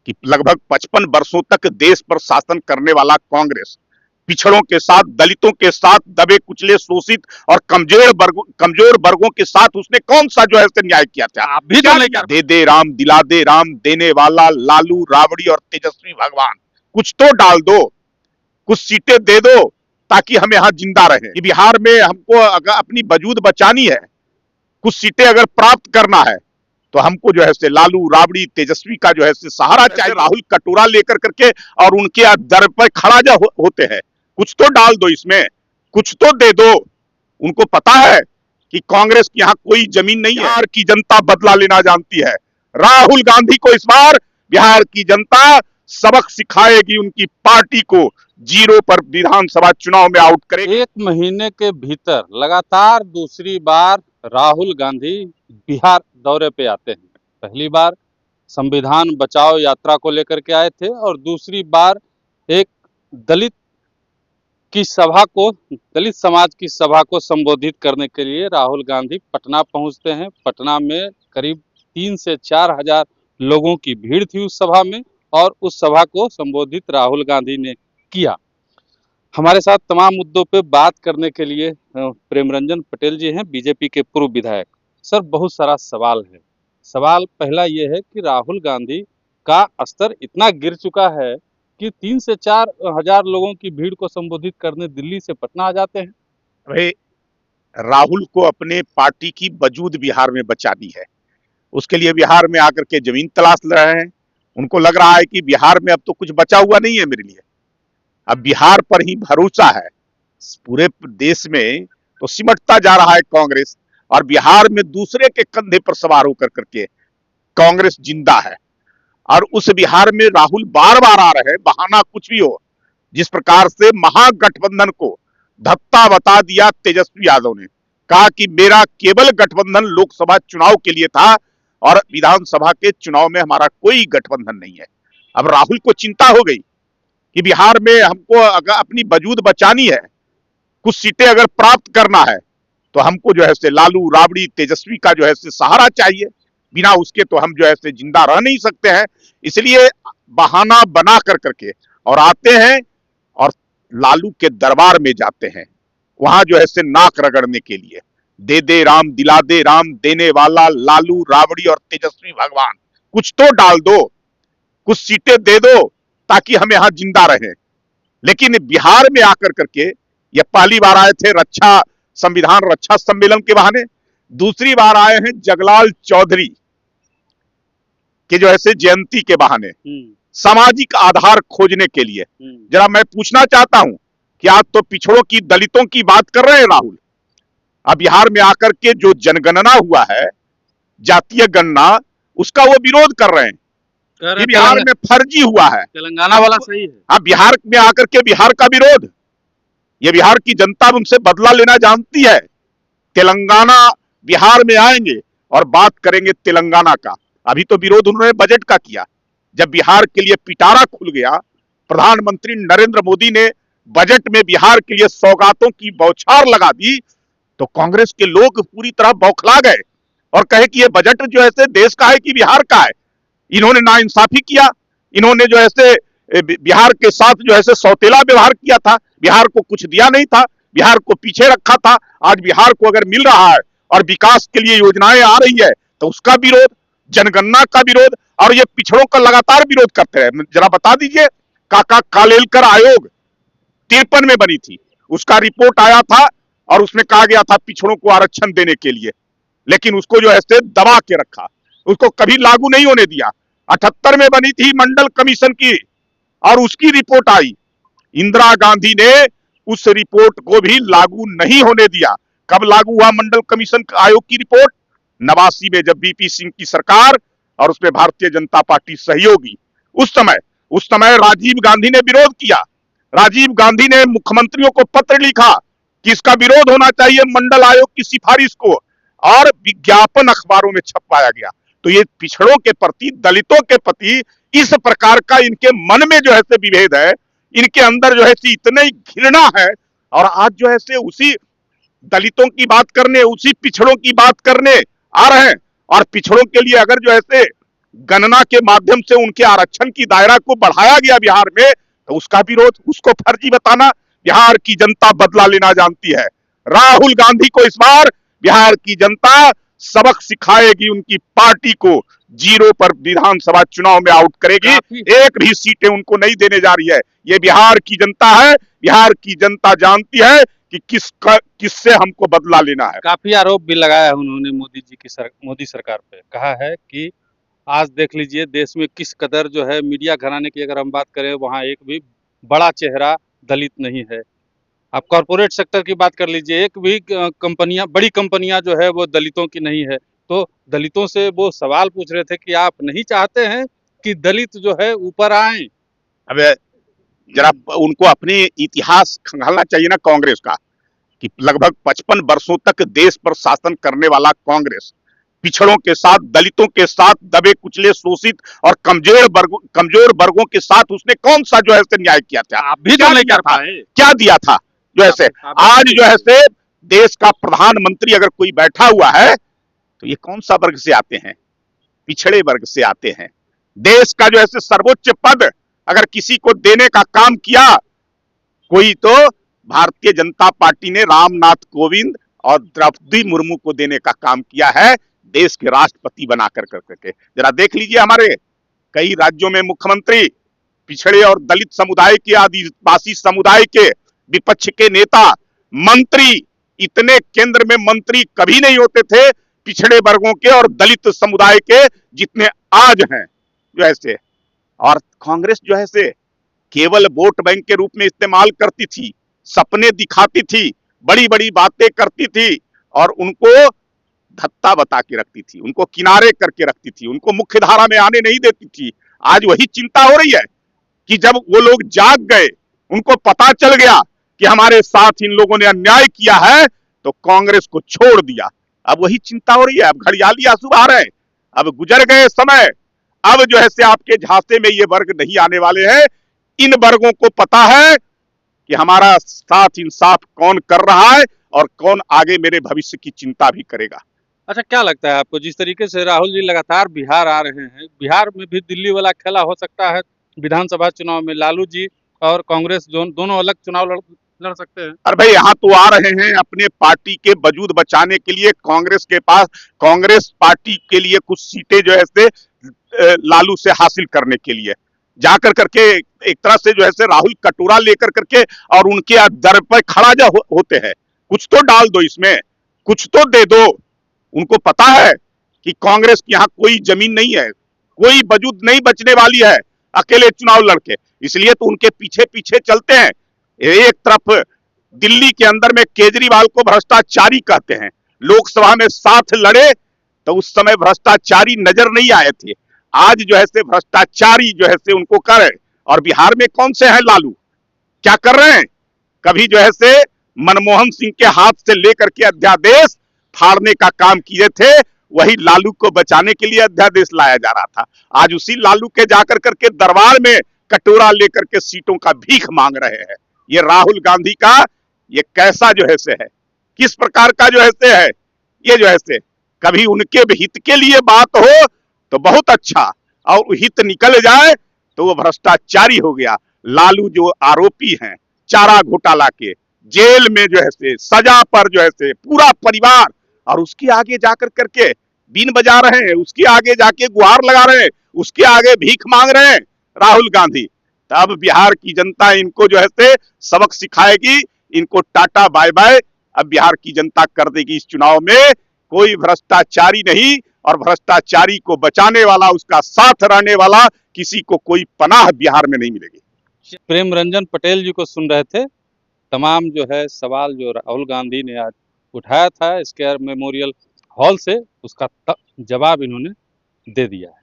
कि लगभग 55 वर्षों तक देश पर शासन करने वाला कांग्रेस पिछड़ों के साथ, दलितों के साथ, दबे कुचले, शोषित और कमजोर वर्गों के साथ उसने कौन सा जो है न्याय किया था? आप भी तो नहीं कर। दे दे राम, दिला दे राम, देने वाला लालू, राबड़ी और तेजस्वी भगवान। कुछ तो डाल दो, कुछ सीटें दे दो ताकि हम यहाँ जिंदा रहे। कि बिहार में हमको अगर अपनी वजूद बचानी है, कुछ सीटें अगर प्राप्त करना है, तो हमको जो है से लालू, राबड़ी, तेजस्वी का जो है से सहारा चाहिए। राहुल कटोरा लेकर करके और उनके दर पर खड़ा जो होते हैं, कुछ तो डाल दो इसमें, कुछ तो दे दो। उनको पता है कि कांग्रेस की यहाँ कोई जमीन नहीं है। बिहार की जनता बदला लेना जानती है। राहुल गांधी को इस बार बिहार की जनता सबक सिखाएगी, उनकी पार्टी को जीरो पर विधानसभा चुनाव में आउट करेगी। 1 महीने के भीतर लगातार दूसरी बार राहुल गांधी बिहार दौरे पे आते हैं। पहली बार संविधान बचाओ यात्रा को लेकर के आए थे और दूसरी बार एक दलित समाज की सभा को संबोधित करने के लिए राहुल गांधी पटना पहुंचते हैं। पटना में करीब 3 से 4 हजार लोगों की भीड़ थी उस सभा में और उस सभा को संबोधित राहुल गांधी ने किया। हमारे साथ तमाम मुद्दों पे बात करने के लिए प्रेमरंजन पटेल जी हैं, बीजेपी के पूर्व विधायक। सर, बहुत सारा सवाल है। सवाल पहला ये है कि राहुल गांधी का स्तर इतना गिर चुका है कि 3 से 4 हजार लोगों की भीड़ को संबोधित करने दिल्ली से पटना आ जाते हैं। भाई, राहुल को अपने पार्टी की वजूद बिहार में बचानी है। उसके लिए बिहार में आकर के जमीन तलाश रहे हैं। उनको लग रहा है कि बिहार में अब तो कुछ बचा हुआ नहीं है मेरे लिए, अब बिहार पर ही भरोसा है। पूरे देश में तो सिमटता जा रहा है कांग्रेस, और बिहार में दूसरे के कंधे पर सवार होकर करके कांग्रेस जिंदा है। और उस बिहार में राहुल बार बार आ रहे हैं, बहाना कुछ भी हो। जिस प्रकार से महागठबंधन को धत्ता बता दिया तेजस्वी यादव ने, कहा कि मेरा केवल गठबंधन लोकसभा चुनाव के लिए था और विधानसभा के चुनाव में हमारा कोई गठबंधन नहीं है। अब राहुल को चिंता हो गई कि बिहार में हमको अगर अपनी वजूद बचानी है, कुछ सीटें अगर प्राप्त करना है, तो हमको जो है से लालू, राबड़ी, तेजस्वी का जो है से सहारा चाहिए। बिना उसके तो हम जो है से जिंदा रह नहीं सकते हैं। इसलिए बहाना बना कर करके और आते हैं और लालू के दरबार में जाते हैं, वहां जो है से नाक रगड़ने के लिए। दे दे राम, दिला दे राम, देने वाला लालू, राबड़ी और तेजस्वी भगवान। कुछ तो डाल दो, कुछ सीटें दे दो ताकि हम यहां जिंदा रहें। लेकिन बिहार में आकर करके ये पहली बार आए थे संविधान रक्षा सम्मेलन के बहाने, दूसरी बार आए हैं जगलाल चौधरी के जो है जयंती के बहाने, सामाजिक आधार खोजने के लिए। जरा मैं पूछना चाहता हूं कि आज तो पिछड़ों की, दलितों की बात कर रहे हैं राहुल, अब बिहार में आकर के जो जनगणना हुआ है, जातीय गणना, उसका वो विरोध कर रहे हैं कि बिहार में फर्जी हुआ है। तेलंगाना वाला सही है। अब बिहार में आकर के बिहार का विरोध, ये बिहार की जनता उनसे बदला लेना जानती है। तेलंगाना बिहार में आएंगे और बात करेंगे तेलंगाना का। अभी तो विरोध उन्होंने बजट का किया। जब बिहार के लिए पिटारा खुल गया, प्रधानमंत्री नरेंद्र मोदी ने बजट में बिहार के लिए सौगातों की बौछार लगा दी, तो कांग्रेस के लोग पूरी तरह बौखला गए और कहे कि ये बजट जो है देश का है कि बिहार का है। इन्होंने नाइंसाफी किया, इन्होंने जो है बिहार के साथ जो है सौतेला व्यवहार किया था, बिहार को कुछ दिया नहीं था, बिहार को पीछे रखा था। आज बिहार को अगर मिल रहा है और विकास के लिए योजनाएं आ रही है, तो उसका विरोध, जनगणना का विरोध, और ये पिछड़ों का लगातार विरोध करते हैं। जरा बता दीजिए, काका कालेलकर आयोग 53 में बनी थी, उसका रिपोर्ट आया था और उसमें कहा गया था पिछड़ों को आरक्षण देने के लिए, लेकिन उसको जो है दबा के रखा, उसको कभी लागू नहीं होने दिया। 78 में बनी थी मंडल कमीशन की और उसकी रिपोर्ट आई, इंदिरा गांधी ने उस रिपोर्ट को भी लागू नहीं होने दिया। कब लागू हुआ मंडल कमीशन आयोग की रिपोर्ट? 89 में, जब बीपी सिंह की सरकार और उसमें भारतीय जनता पार्टी सहयोगी, उस समय राजीव गांधी ने विरोध किया। राजीव गांधी ने मुख्यमंत्रियों को पत्र लिखा कि इसका विरोध होना चाहिए मंडल आयोग की सिफारिश को, और विज्ञापन अखबारों में छपवाया गया। तो ये पिछड़ों के प्रति, दलितों के प्रति इस प्रकार का इनके मन में जो है विभेद है, इनके अंदर जो है इतनी घृणा है, और आज जो है उसी दलितों की बात करने, उसी पिछड़ों की बात करने आ रहे हैं। और पिछड़ों के लिए अगर जो है गणना के माध्यम से उनके आरक्षण की दायरा को बढ़ाया गया बिहार में, तो उसका विरोध, उसको फर्जी बताना। बिहार की जनता बदला लेना जानती है। राहुल गांधी को इस बार बिहार की जनता सबक सिखाएगी, उनकी पार्टी को जीरो पर विधानसभा चुनाव में आउट करेगी। एक भी सीटें उनको नहीं देने जा रही है। ये बिहार की जनता है। बिहार की जनता जानती है कि किससे हमको बदला लेना है। काफी आरोप भी लगाया है उन्होंने मोदी जी की मोदी सरकार पे। कहा है कि आज देख लीजिए देश में किस कदर जो है मीडिया घराने की अगर हम बात करें, वहाँ एक भी बड़ा चेहरा दलित नहीं है। आप कॉरपोरेट सेक्टर की बात कर लीजिए, एक भी कंपनियां, बड़ी कंपनियां जो है वो दलितों की नहीं है। तो दलितों से वो सवाल पूछ रहे थे कि आप नहीं चाहते हैं कि दलित जो है ऊपर आए? अब जरा उनको अपने इतिहास खंगालना चाहिए ना कांग्रेस का, कि लगभग 55 वर्षों तक देश पर शासन करने वाला कांग्रेस पिछड़ों के साथ, दलितों के साथ, दबे कुचले, शोषित और कमजोर वर्गों के साथ उसने कौन सा जो है न्याय किया था? आप भी तो नहीं कर पाए। क्या दिया था जो है? आज जो है देश का प्रधानमंत्री अगर कोई बैठा हुआ है तो ये कौन सा वर्ग से आते हैं? पिछड़े वर्ग से आते हैं। देश का जो है सर्वोच्च पद अगर किसी को देने का काम किया कोई, तो भारतीय जनता पार्टी ने रामनाथ कोविंद और द्रौपदी मुर्मू को देने का काम किया है, देश के राष्ट्रपति बना कर करके। जरा देख लीजिए, हमारे कई राज्यों में मुख्यमंत्री पिछड़े और दलित समुदाय के, आदिवासी समुदाय के, विपक्ष के नेता, मंत्री, इतने केंद्र में मंत्री कभी नहीं होते थे पिछड़े वर्गों के और दलित समुदाय के जितने आज हैं जो ऐसे। और कांग्रेस जो है केवल वोट बैंक के रूप में इस्तेमाल करती थी, सपने दिखाती थी, बड़ी बड़ी बातें करती थी और उनको धत्ता बता के रखती थी, उनको किनारे करके रखती थी, उनको मुख्य धारा में आने नहीं देती थी। आज वही चिंता हो रही है कि जब वो लोग जाग गए, उनको पता चल गया कि हमारे साथ इन लोगों ने अन्याय किया है, तो कांग्रेस को छोड़ दिया। अब वही चिंता हो रही है। अब घड़ियाली आंसू आ रहे हैं, अब गुजर गए समय। अब जो है आपके झांसे में ये वर्ग नहीं आने वाले हैं। इन वर्गों को पता है कि हमारा साथ इंसाफ कौन कर रहा है और कौन आगे मेरे भविष्य की चिंता भी करेगा। अच्छा, क्या लगता है आपको, जिस तरीके से राहुल जी लगातार बिहार आ रहे हैं, बिहार में भी दिल्ली वाला खेला हो सकता है? विधानसभा चुनाव में लालू जी और कांग्रेस दोनों अलग चुनाव लड़ सकते हैं? अरे भाई, यहाँ तो आ रहे हैं अपने पार्टी के वजूद बचाने के लिए। कांग्रेस के पास, कांग्रेस पार्टी के लिए कुछ सीटें जो है लालू से हासिल करने के लिए जाकर करके एक तरह से जो है राहुल कटोरा लेकर करके और उनके दर पर खड़ा होते हैं। कुछ तो डाल दो इसमें, कुछ तो दे दो। उनको पता है कि कांग्रेस की यहाँ कोई जमीन नहीं है, कोई वजूद नहीं बचने वाली है अकेले चुनाव लड़के, इसलिए तो उनके पीछे पीछे चलते हैं। एक तरफ दिल्ली के अंदर में केजरीवाल को भ्रष्टाचारी कहते हैं, लोकसभा में साथ लड़े तो उस समय भ्रष्टाचारी नजर नहीं आए थे। आज जो है भ्रष्टाचारी जो है उनको करे। और बिहार में कौन से हैं लालू, क्या कर रहे हैं? कभी जो है मनमोहन सिंह के हाथ से लेकर के अध्यादेश फाड़ने का काम किए थे, वही लालू को बचाने के लिए अध्यादेश लाया जा रहा था। आज उसी लालू के जाकर करके दरबार में कटोरा लेकर के सीटों का भीख मांग रहे हैं। ये राहुल गांधी का ये कैसा जो है किस प्रकार का जो है ये जो है कभी उनके हित के लिए बात हो तो बहुत अच्छा, और हित निकल जाए तो वो भ्रष्टाचारी हो गया। लालू जो आरोपी हैं चारा घोटाला के, जेल में जो है सजा पर जो है पूरा परिवार, और उसके आगे जाकर करके बीन बजा रहे हैं, उसके आगे जाके गुहार लगा रहे हैं, उसके आगे भीख मांग रहे हैं राहुल गांधी। तब बिहार की जनता इनको जो है सबक सिखाएगी, इनको टाटा बाय बाय अब बिहार की जनता कर देगी। इस चुनाव में कोई भ्रष्टाचारी नहीं, और भ्रष्टाचारी को बचाने वाला, उसका साथ रहने वाला किसी को कोई पनाह बिहार में नहीं मिलेगी। प्रेम रंजन पटेल जी को सुन रहे थे। तमाम जो है सवाल जो राहुल गांधी ने आज उठाया था स्क्वायर मेमोरियल हॉल से, उसका जवाब इन्होंने दे दिया है।